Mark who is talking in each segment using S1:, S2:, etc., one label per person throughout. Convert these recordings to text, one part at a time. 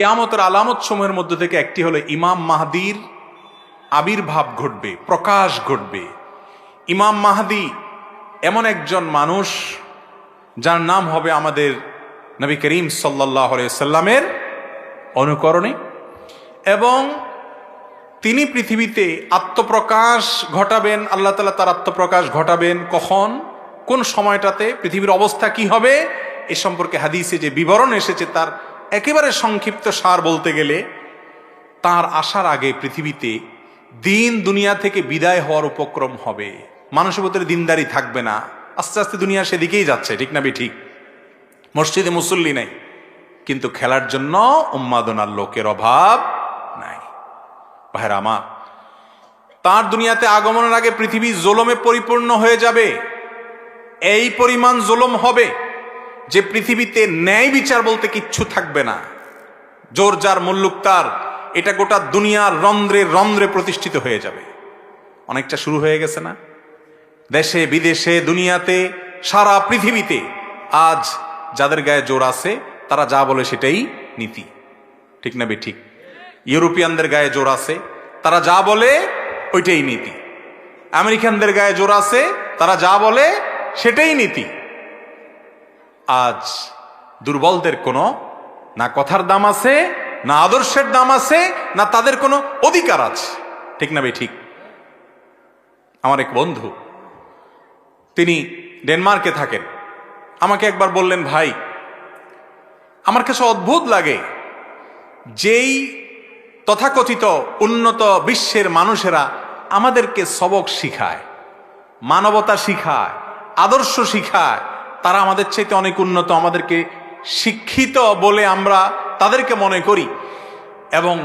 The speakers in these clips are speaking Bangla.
S1: কিয়ামতের আলামত সমূহের মধ্যে থেকে একটি হলো ইমাম মাহদির আবির্ভাব ঘটবে, প্রকাশ ঘটবে। ইমাম মাহদি এমন একজন মানুষ যার নাম হবে আমাদের নবী করিম সাল্লাল্লাহু আলাইহি সাল্লামের অনুকরণে, এবং তিনি পৃথিবীতে আত্মপ্রকাশ ঘটাবেন। আল্লাহ তাআলা তার আত্মপ্রকাশ ঘটাবেন কখন, কোন সময়টাতে, পৃথিবীর অবস্থা কি হবে এ সম্পর্কে হাদিসে যে বিবরণ এসেছে তার একেবারে সংক্ষিপ্ত সার বলতে গেলে, তার আসার আগে পৃথিবীতে দিন দুনিয়া থেকে বিদায় হওয়ার উপক্রম হবে। মানুষের ভিতরে দিনদারি থাকবে না, আস্তে আস্তে দুনিয়া সেদিকেই যাচ্ছে, ঠিক না ঠিক? মসজিদে মুসল্লি নাই, কিন্তু খেলার জন্য উন্মাদনার লোকের অভাব নাই। ভাইরা আমার, তার দুনিয়াতে আগমনের আগে পৃথিবী জুলুমে পরিপূর্ণ হয়ে যাবে। এই পরিমাণ জুলুম হবে যে পৃথিবীতে ন্যায় বিচার বলতে কিচ্ছু থাকবে না। জোর যার মুল্লুক তার, এটা গোটা দুনিয়ার রন্ধ্রে রন্ধ্রে প্রতিষ্ঠিত হয়ে যাবে। অনেকটা শুরু হয়ে গেছে না? দেশে বিদেশে দুনিয়াতে সারা পৃথিবীতে আজ যাদের গায়ে জোর আছে তারা যা বলে সেটাই নীতি, ঠিক না ঠিক? ইউরোপিয়ানদের গায়ে জোর আছে, তারা যা বলে ওইটাই নীতি। আমেরিকানদের গায়ে জোর আছে, তারা যা বলে সেটাই নীতি। আজ দুর্বলদের কোনো না কথার দাম আছে, না আদর্শের দাম আছে, না তাদের কোনো অধিকার আছে, ঠিক না ঠিক? আমার এক বন্ধু, তিনি ডেনমার্কে থাকেন, আমাকে একবার বললেন, ভাই আমার কাছে অদ্ভুত লাগে যেই তথাকথিত উন্নত বিশ্বের মানুষেরা আমাদেরকে সবক শিখায়, মানবতা শিখায়, আদর্শ শিখায়, তারা আমাদের চাইতে অনেক উন্নত, আমাদেরকে শিক্ষিত বলে আমরা তাদেরকে মনে করি, এবং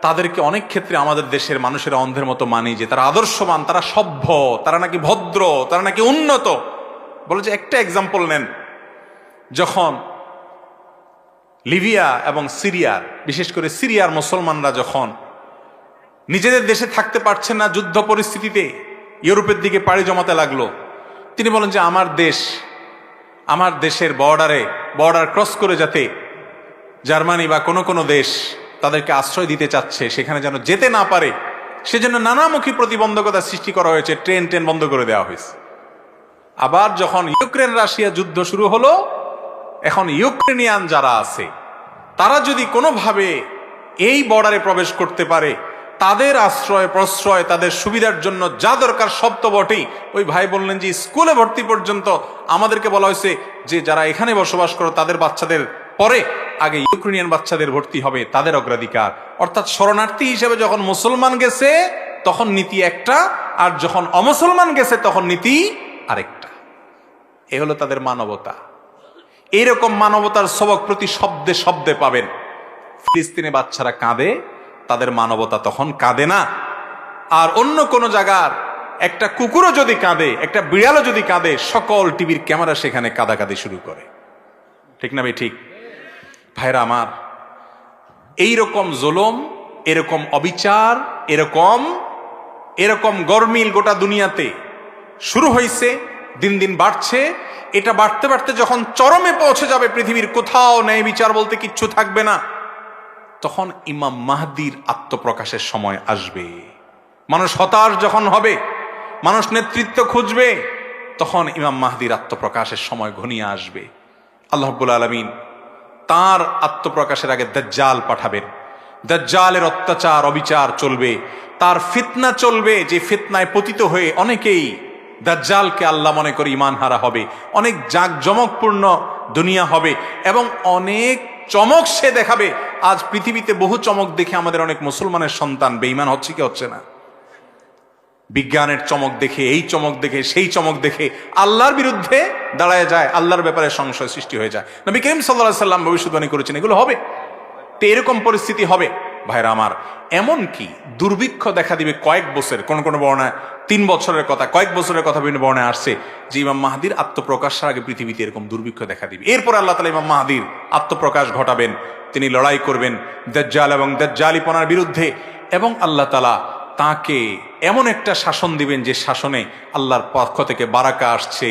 S1: তাদেরকে অনেক ক্ষেত্রে আমাদের দেশের মানুষেরা অন্ধের মতো মানি যে তারা আদর্শবান, তারা সভ্য, তারা নাকি ভদ্র, তারা নাকি উন্নত। বলে যে একটা এক্সাম্পল নেন, যখন লিবিয়া এবং সিরিয়ার, বিশেষ করে সিরিয়ার মুসলমানরা যখন নিজেদের দেশে থাকতে পারছেন না, যুদ্ধ পরিস্থিতিতে ইউরোপের দিকে পাড়ি জমাতে লাগলো, তিনি বলেন যে আমার দেশের বর্ডার ক্রস করে যাতে জার্মানি বা কোনো দেশ তাদেরকে আশ্রয় দিতে চাচ্ছে, সেখানে যেন যেতে না পারে, সেজন্য নানামুখী প্রতিবন্ধকতা সৃষ্টি করা হয়েছে, ট্রেন বন্ধ করে দেওয়া হয়েছে। আবার যখন ইউক্রেন রাশিয়া যুদ্ধ শুরু হলো, এখন ইউক্রেনিয়ান যারা আছে তারা যদি কোনোভাবে এই বর্ডারে প্রবেশ করতে পারে, তাদের আশ্রয় প্রশ্রয়, তাদের সুবিধার জন্য যা দরকার সব তো বটেই। ওই ভাই বললেন যে স্কুলে ভর্তি পর্যন্ত আমাদেরকে বলা হয়েছে যে যারা এখানে বসবাস করো তাদের বাচ্চাদের পরে আগে ইউক্রেনিয়ান বাচ্চাদের ভর্তি হবে, তাদের অগ্রাধিকার। অর্থাৎ শরণার্থী হিসেবে যখন মুসলমান গেছে তখন নীতি একটা, আর যখন অমুসলমান গেছে তখন নীতি আরেকটা। এ হলো তাদের মানবতা। এইরকম মানবতার সবক প্রতি শব্দে শব্দে পাবেন। ফিলিস্তিনে বাচ্চারা কাঁদে, তাদের মানবতা তখন কাঁদে না। আর অন্য কোন জায়গার একটা কুকুরও যদি কাঁদে, একটা বিড়ালও যদি কাঁদে, সকল টিভির ক্যামেরা সেখানে কাঁদাকাঁদি শুরু করে, ঠিক না ঠিক? ভাইরা আমার, এইরকম জুলুম, এরকম অবিচার, এরকম গরমিল গোটা দুনিয়াতে শুরু হয়েছে, দিন দিন বাড়ছে। এটা বাড়তে বাড়তে যখন চরমে পৌঁছে যাবে, পৃথিবীর কোথাও ন্যায় বিচার বলতে কিচ্ছু থাকবে না, তখন ইমাম মাহদির আত্মপ্রকাশের সময় আসবে। মানুষ হতাশ যখন হবে, মানুষ নেতৃত্ব খুঁজবে, তখন ইমাম মাহদির আত্মপ্রকাশের সময় ঘনিয়ে আসবে। আল্লাহ রাব্বুল আলামিন তার আত্মপ্রকাশের আগে দাজ্জাল পাঠাবেন। দাজ্জালের অত্যাচার অবিচার চলবে, তার ফিতনা চলবে, যে ফিতনায় পতিত হয়ে অনেকেই দাজ্জালকে আল্লাহ মনে করে ঈমান হারা হবে। অনেক জাঁকজমকপূর্ণ দুনিয়া হবে এবং অনেক চমক সে দেখাবে। আজ পৃথিবীতে বহু চমক দেখে আমাদের অনেক মুসলমানের সন্তান বেঈমান হচ্ছে কি হচ্ছে না? বিজ্ঞানের চমক দেখে, এই চমক দেখে, সেই চমক দেখে আল্লাহর বিরুদ্ধে দাঁড়ায় যায়, আল্লাহর ব্যাপারে সংশয় সৃষ্টি হয়ে যায়। নবী করিম সাল্লাল্লাহু আলাইহি সাল্লাম ভবিষ্যদ্বাণী করেছেন এগুলো হবে। তো এরকম পরিস্থিতি হবে ভাইরা আমার। এমন কি দুর্ভিক্ষ দেখা দিবে কয়েক বছর, কোন বর্ণায় 3 বছরের কথা, কয়েক বছরের কথা বিভিন্ন বর্ণায় আসছে যে ইমাম মাহদির আত্মপ্রকাশের আগে পৃথিবীতে এরকম দুর্ভিক্ষ দেখা দিবে। এরপর আল্লাহ তাআলা ইমাম মাহদির আত্মপ্রকাশ ঘটাবেন, তিনি লড়াই করবেন দাজ্জাল এবং দাজ্জালিপনার বিরুদ্ধে, এবং আল্লাহ তাআলা তাকে এমন একটা শাসন দিবেন যে শাসনে আল্লাহর পক্ষ থেকে বারাকা আসছে,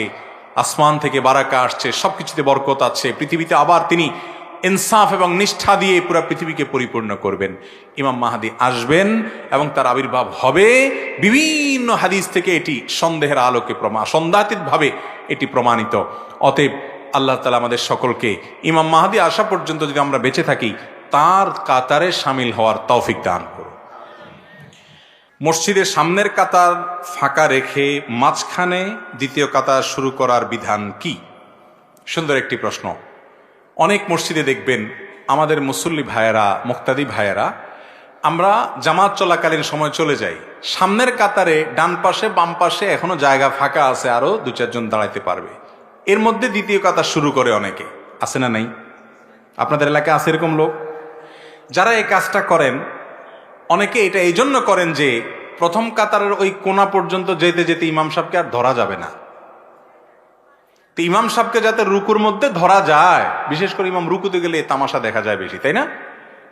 S1: আসমান থেকে বারাকা আসছে, সবকিছুতে বরকত আছে। পৃথিবীতে আবার তিনি ইনসাফ এবং নিষ্ঠা দিয়ে পুরো পৃথিবীকে পরিপূর্ণ করবেন। ইমাম মাহদী আসবেন এবং তার আবির্ভাব হবে। বিভিন্ন হাদিস থেকে এটি সন্দেহের আলোকে সন্দেহাতীতভাবে এটি প্রমাণিত। অতএব আল্লাহ তাআলা আমাদের সকলকে ইমাম মাহদী আসা পর্যন্ত যদি আমরা বেঁচে থাকি তার কাতারে শামিল হওয়ার তৌফিক দান করুন। মসজিদের সামনের কাতার ফাঁকা রেখে মাঝখানে দ্বিতীয় কাতার শুরু করার বিধান কি? সুন্দর একটি প্রশ্ন। অনেক মসজিদে দেখবেন আমাদের মুসল্লি ভাইয়েরা, মুক্তাদি ভাইয়েরা, আমরা জামাত চলাকালীন সময় চলে যাই, সামনের কাতারে ডান পাশে বাম পাশে এখনো জায়গা ফাঁকা আছে, আরো 2-4 জন দাঁড়াইতে পারবে, এর মধ্যে দ্বিতীয় কাতার শুরু করে অনেকে, আছে না নাই? আপনাদের এলাকায় আছে এরকম লোক? যারা এই কাজটা করেন অনেকে এটা এই জন্য করেন যে প্রথম কাতারের ওই কোণা পর্যন্ত যেতে যেতে ইমাম সাহেবকে আর ধরা যাবে না। তো ইমাম সাহেবকে যাতে রুকুর মধ্যে ধরা যায়, বিশেষ করে ইমাম রুকুতে গেলে তামাশা দেখা যায় বেশি, তাই না?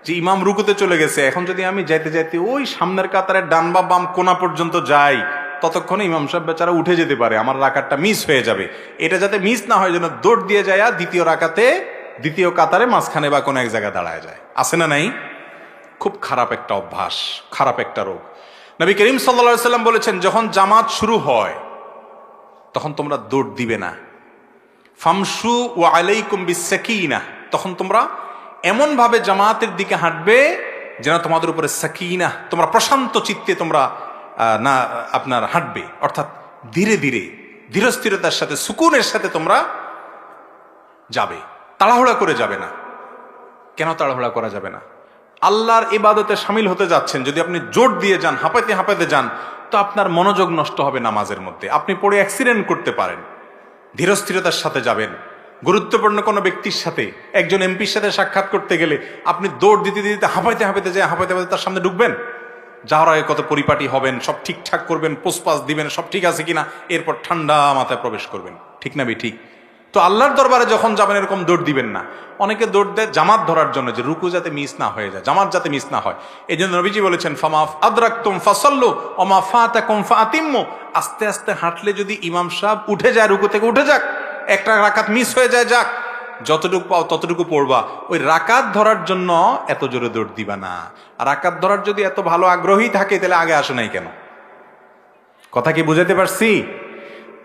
S1: যে ইমাম রুকুতে চলে গেছে, এখন যদি আমি যাইতে যাইতে ওই সামনের কাতারের ডান বা বাম কোণা পর্যন্ত যাই, ততক্ষণে ইমাম সাহেব বেচারা উঠে যেতে পারে, আমার রাকাতটা মিস হয়ে যাবে। এটা যাতে মিস না হয় যেন দৌড় দিয়ে যায় দ্বিতীয় কাতারে মাঝখানে বা কোনো এক জায়গায় দাঁড়ায় যায়। আছে না নাই? খুব খারাপ একটা অভ্যাস, খারাপ একটা রোগ। নবী করিম সাল্লাল্লাহু আলাইহি সাল্লাম বলেছেন, যখন জামাত শুরু হয় তখন তোমরা দৌড় দিবে না। ফামশু ওয়া আলাইকুম বিসাকিনাহ, তখন তোমরা এমন ভাবে জামাতের দিকে হাঁটবে যেন তোমাদের উপরে সাকিনাহ, তোমরা প্রশান্ত চিত্তে তোমরা না আপনার হাঁটবে, অর্থাৎ ধীরে ধীরে ধীরস্থিরতার সাথে সুকুনের সাথে তোমরা যাবে, তাড়াহুড়া করে যাবে না। কেন তাড়াহুড়া করা যাবে না? আল্লাহর ইবাদতে শামিল হতে যাচ্ছেন, যদি আপনি জোর দিয়ে যান, হাঁপাইতে হাঁপাইতে যান, তো আপনার মনোযোগ নষ্ট হবে নামাজের মধ্যে, আপনি পড়ে অ্যাক্সিডেন্ট করতে পারেন। ধীরস্থিরতার সাথে যাবেন। গুরুত্বপূর্ণ কোনো ব্যক্তির সাথে, একজন এমপির সাথে সাক্ষাৎ করতে গেলে আপনি দৌড় দিতে দিতে হাঁপাইতে হাঁপাইতে তার সামনে ঢুকবেন, যাওয়ার আগে কত পরিপাটি হবেন, সব ঠিকঠাক করবেন, পোস্টপাস দিবেন, সব ঠিক আছে কিনা, এরপর ঠান্ডা মাথায় প্রবেশ করবেন। ঠিক না ঠিক? তো আল্লাহর দরবারে যখন যাবেন এরকম দৌড় দিবেন না। অনেকে দৌড় দেয় জামাত ধরার জন্য, যে রুকু যাতে মিস না হয়ে যায়, জামাত যাতে মিস না হয়। এই জন্য নবীজি বলেছেন, ফামা আদরাকতুম ফাসাল্লু ওয়া মা ফাতাকুম ফাতিম্মু, আস্তে আস্তে হাঁটলে যদি ইমাম সাহেব উঠে যায়, রুকু থেকে উঠে যাক, একটা রাকাত মিস হয়ে যায়, যাক, যতটুকু পাও ততটুকু পড়বা। ওই রাকাত ধরার জন্য এত জোরে দৌড় দিবা না। আর রাকাত ধরার যদি এত ভালো আগ্রহী থাকে তাহলে আগে আসে নাই কেন? কথা কি বুঝাতে পারছি?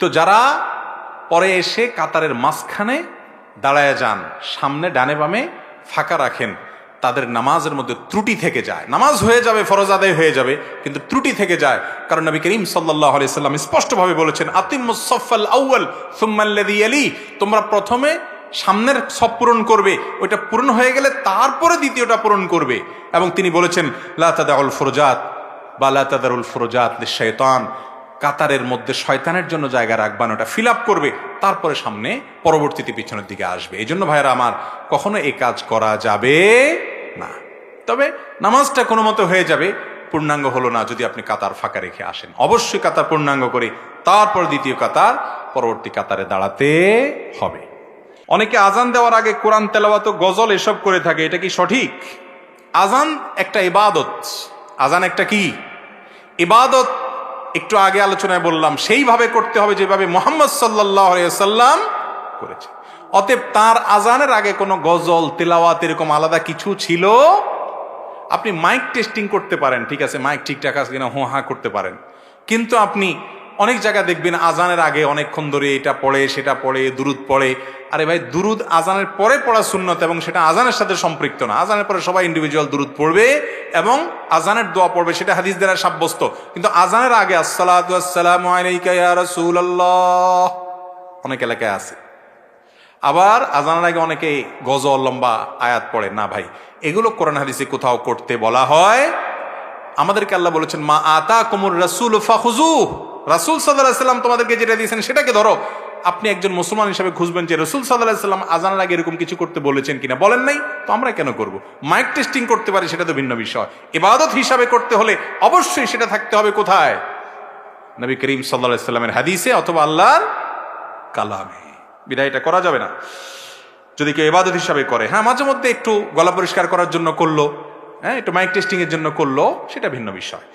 S1: তো যারা পরে এসে কাতারের মাঝখানে দাঁড়ায় যান, সামনে ডানে বামে ফাঁকা রাখেন, তাদের নামাজের মধ্যে ত্রুটি থেকে যায়। নামাজ হয়ে যাবে, ফরজ আদায় হয়ে যাবে, কিন্তু ত্রুটি থেকে যায়। কারণ নবী করিম সাল্লাল্লাহু আলাইহি সাল্লাম স্পষ্টভাবে বলেছেন, আতিম্মুস সাফফাল আউয়াল সুম্মা আল্লাযী ইয়ালি, তোমরা প্রথমে সামনের সব পূরণ করবে, ওইটা পূরণ হয়ে গেলে তারপরে দ্বিতীয়টা পূরণ করবে। এবং তিনি বলেছেন, লা তাদাউল ফুরজাত বা লা তাদারুল ফুরজাত লিশ-শাইতান, কাতারের মধ্যে শয়তানের জন্য জায়গা রাখবান, ওটা ফিল আপ করবে, তারপরে সামনে পরবর্তীতে পিছনের দিকে আসবে। এই জন্য ভাইরা আমার, কখনো এই কাজ করা যাবে না। তবে নামাজটা কোনো মতো হয়ে যাবে, পূর্ণাঙ্গ হলো না যদি আপনি কাতার ফাঁকা রেখে আসেন। অবশ্যই কাতার পূর্ণাঙ্গ করে তারপর দ্বিতীয় কাতার, পরবর্তী কাতারে দাঁড়াতে হবে। অনেকে আজান দেওয়ার আগে কোরআন তেলাওয়াত, গজল এসব করে থাকে, এটা কি সঠিক? আজান একটা ইবাদত। আজান একটা কি ইবাদত? একটু আগে আলোচনায় বললাম, সেইভাবে করতে হবে যেভাবে মুহাম্মদ সাল্লাল্লাহু আলাইহি ওয়াসাল্লাম করেছে। অতএব তার আজানের আগে কোনো গজল তেলাওয়াত এরকম আলাদা কিছু ছিল? আপনি মাইক টেস্টিং করতে পারেন, ঠিক আছে, মাইক ঠিকঠাক আছে কিনা হো হা করতে পারেন, কিন্তু আপনি অনেক জায়গায় দেখবেন আজানের আগে অনেকক্ষণ ধরে এটা পড়ে সেটা পড়ে, দুরুদ পড়ে। আরে ভাই, দুরুদ আজানের পরে পড়া সুন্নত এবং সেটা আজানের সাথে সম্পৃক্ত না। আজানের পরে সবাই ইন্ডিভিজুয়াল দুরুদ পড়বে এবং আজানের দোয়া পড়বে, সেটা হাদিস দ্বারা সাব্যস্ত। কিন্তু আজানের আগে আসসালাতু ওয়াসসালামু আলাইকা ইয়া রাসূলুল্লাহ অনেক এলাকায় আছে। আবার আজানের আগে অনেকে গজল লম্বা আয়াত পড়ে না। ভাই, এগুলো কোরআন হাদিসে কোথাও করতে বলা হয়? আমাদেরকে আল্লাহ বলেছেন, মা আতাকুমুর রাসূল ফাখুযুহু, রাসূল সাল্লাল্লাহু আলাইহি সাল্লাম তোমাদেরকে যেটা দিয়েছেন সেটাকে ধরো। আপনি একজন মুসলমান হিসেবে খুঁজবেন যে রাসূল সাল্লাল্লাহু আলাইহি সাল্লাম আজানের আগে এরকম কিছু করতে বলেছেন কিনা, বলেন নাই, তো আমরা কেন করব? মাইক টেস্টিং করতে পারি, সেটা তো ভিন্ন বিষয়। ইবাদত হিসাবে করতে হলে অবশ্যই সেটা থাকতে হবে কোথায়? নবী করিম সাল্লাল্লাহু আলাইহি সাল্লামের হাদিসে অথবা আল্লাহর কালামে। বিধায় এটা করা যাবে না যদি কেউ ইবাদত হিসাবে করে। হ্যাঁ, মাঝে মধ্যে একটু গলা পরিষ্কার করার জন্য করলো, হ্যাঁ, একটু মাইক টেস্টিং এর জন্য করলো, সেটা ভিন্ন বিষয়।